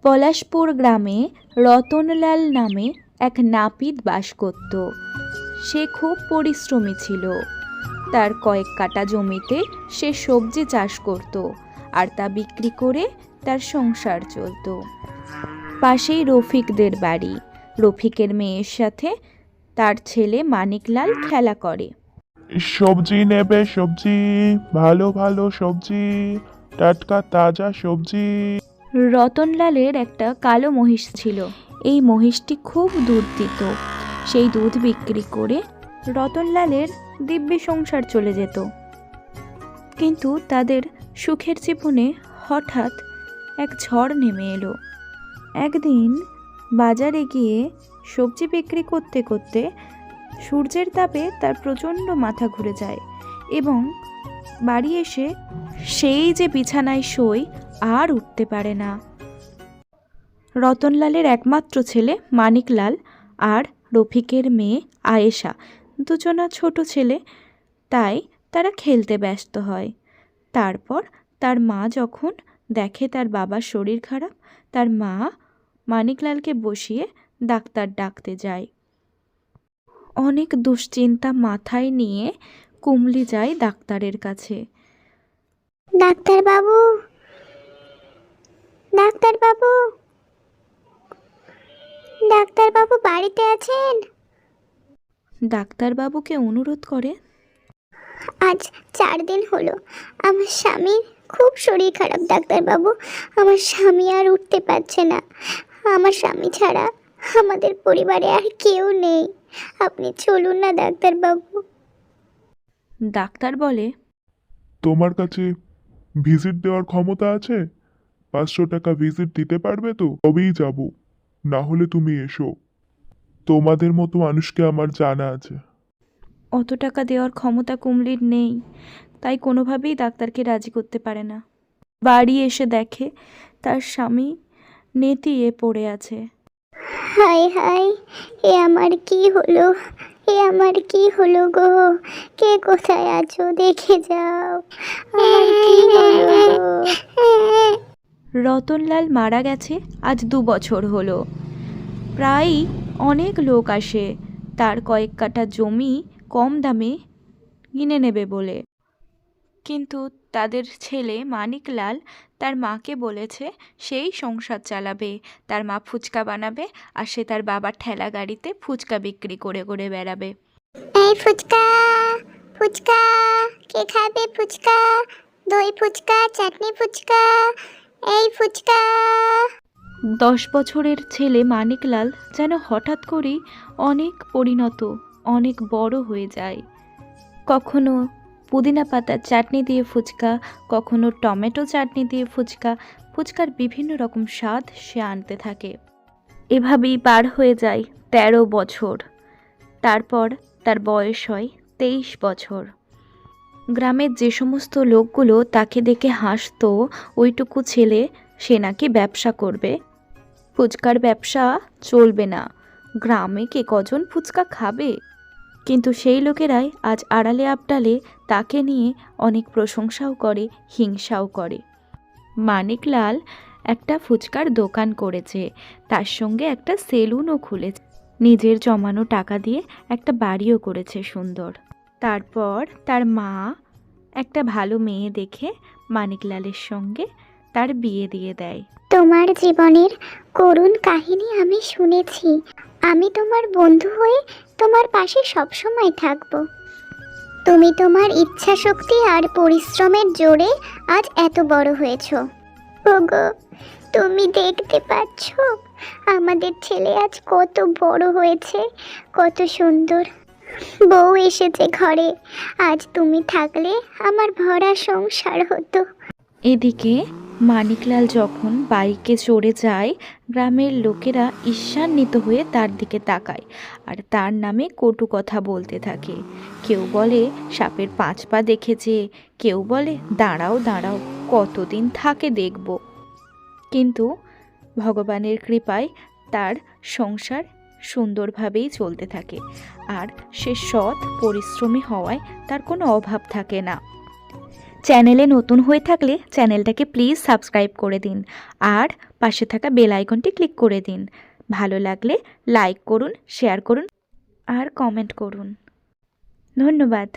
পলাশপুর গ্রামে রতনলাল নামে এক নাপিত বাস করত। সে খুব পরিশ্রমী ছিল। তার কয়েক কাঠা জমিতে সে সবজি চাষ করত আর তা বিক্রি করে তার সংসার চলত। পাশেই রফিকদের বাড়ি। রফিকের মেয়ের সাথে তার ছেলে মানিকলাল খেলা করে। সবজি নেবে? সবজি, ভালো ভালো সবজি, টাটকা তাজা সবজি। রতনলালের একটা কালো মহিষ ছিল। এই মহিষটি খুব দুধ দিত। সেই দুধ বিক্রি করে রতনলালের দিব্যি সংসার চলে যেত। কিন্তু তাদের সুখের জীবনে হঠাৎ এক ঝড় নেমে এলো। একদিন বাজারে গিয়ে সবজি বিক্রি করতে করতে সূর্যের তাপে তার প্রচণ্ড মাথা ঘুরে যায় এবং বাড়ি এসে সেই যে বিছানায় শোয় আর উঠতে পারে না। রতনলালের একমাত্র ছেলে মানিকলাল আর রফিকের মেয়ে আয়েশা দুজনা ছোট ছেলে, তাই তারা খেলতে ব্যস্ত হয়। তারপর তার মা যখন দেখে তার বাবার শরীর খারাপ, তার মা মানিকলালকে বসিয়ে ডাক্তার ডাকতে যায়। অনেক দুশ্চিন্তা মাথায় নিয়ে কুমলি যায় ডাক্তারের কাছে। ডাক্তারবাবু, ডাক্তারবাবু, ডাক্তারবাবু বাড়িতে আছেন? ডাক্তারবাবুকে অনুরোধ করে, আজ 4 দিন হলো আমার স্বামীর খুব শরীর খারাপ ডাক্তারবাবু। আমার স্বামী আর উঠতে পারছে না। আমার স্বামী ছাড়া আমাদের পরিবারে আর কেউ নেই। আপনি চলুন না ডাক্তারবাবু। ডাক্তার বলে, তোমার কাছে ভিজিট দেওয়ার ক্ষমতা আছে? 500 টাকা ভিজিট দিতে পারবে তো? তবেই যাব, না হলে তুমি এসো। তোমাদের মতো মানুষকে আমার জানা আছে। অত টাকা দেওয়ার ক্ষমতা কুমলির নেই, তাই কোনোভাবেই ডাক্তারকে রাজি করতে পারে না। বাড়ি এসে দেখে তার স্বামী নেতিয়ে পড়ে আছে। হায় হায়, এ আমার কি হলো? এ আমার কি হলো গো? কে কোথায় আছো দেখে যাও, আমার কি হলো গো? রতনলাল মারা গেছে আজ 2 বছর হলো। প্রায়ই অনেক লোক আসে তার কয়েক কাঠা জমি কম দামে কিনে নেবে বলে, কিন্তু তাদের ছেলে মানিকলাল তার মাকে বলেছে সেই সংসার চালাবে। তার মা ফুচকা বানাবে আর সে তার বাবার ঠেলা গাড়িতে ফুচকা বিক্রি করে করে বেড়াবে। এই ফুচকা, ফুচকা, কে খাবে ফুচকা? দই ফুচকা, চাটনি ফুচকা, এই ফুচকা। 10 বছরের ছেলে মানিকলাল যেন হঠাৎ করেই অনেক পরিণত, অনেক বড় হয়ে যায়। কখনো পুদিনা পাতার চাটনি দিয়ে ফুচকা, কখনো টমেটো চাটনি দিয়ে ফুচকা, ফুচকার বিভিন্ন রকম স্বাদ সে আনতে থাকে। এভাবেই পার হয়ে যায় 13 বছর। তারপর তার বয়স হয় 23 বছর। গ্রামের যে সমস্ত লোকগুলো তাকে দেখে হাসতো, ওইটুকু ছেলে সে নাকি ব্যবসা করবে। ফুচকার ব্যবসা চলবে না, গ্রামে কে কজন ফুচকা খাবে? কিন্তু সেই লোকেরাই আজ আড়ালে আবডালে তাকে নিয়ে অনেক প্রশংসাও করে, হিংসাও করে। মানিকলাল একটা ফুচকার দোকান করেছে, তার সঙ্গে একটা সেলুনও খুলেছে। নিজের জমানো টাকা দিয়ে একটা বাড়িও করেছে সুন্দর। তারপর তার মা একটা ভালো মেয়ে দেখে মানিকলালের সঙ্গে তার বিয়ে দিয়ে দেয়। তোমার জীবনের করুণ কাহিনী আমি শুনেছি। আমি তোমার বন্ধু হয়ে তোমার পাশে সবসময় থাকবো। তুমি তোমার ইচ্ছা শক্তি আর পরিশ্রমের জোরে আজ এত বড় হয়েছো। ওগো, তুমি দেখতে পাচ্ছ আমাদের ছেলে আজ কত বড় হয়েছে, কত সুন্দর বউ এসেছে ঘরে। আজ তুমি থাকলে আমার ভরা সংসার হতো। এদিকে মানিকলাল যখন বাইকে চড়ে যায়, গ্রামের লোকেরা ঈর্ষান্বিত হয়ে তার দিকে তাকায় আর তার নামে কটু কথা বলতে থাকে। কেউ বলে সাপের 5 পা দেখেছে, কেউ বলে দাঁড়াও দাঁড়াও কতদিন থাকে দেখব। কিন্তু ভগবানের কৃপায় তার সংসার সুন্দরভাবেই চলতে থাকে আর সে সৎ পরিশ্রমী হওয়ায় তার কোনো অভাব থাকে না। চ্যানেলে নতুন হয়ে থাকলে চ্যানেলটাকে প্লিজ সাবস্ক্রাইব করে দিন আর পাশে থাকা বেল আইকনটি ক্লিক করে দিন। ভালো লাগলে লাইক করুন, শেয়ার করুন আর কমেন্ট করুন। ধন্যবাদ।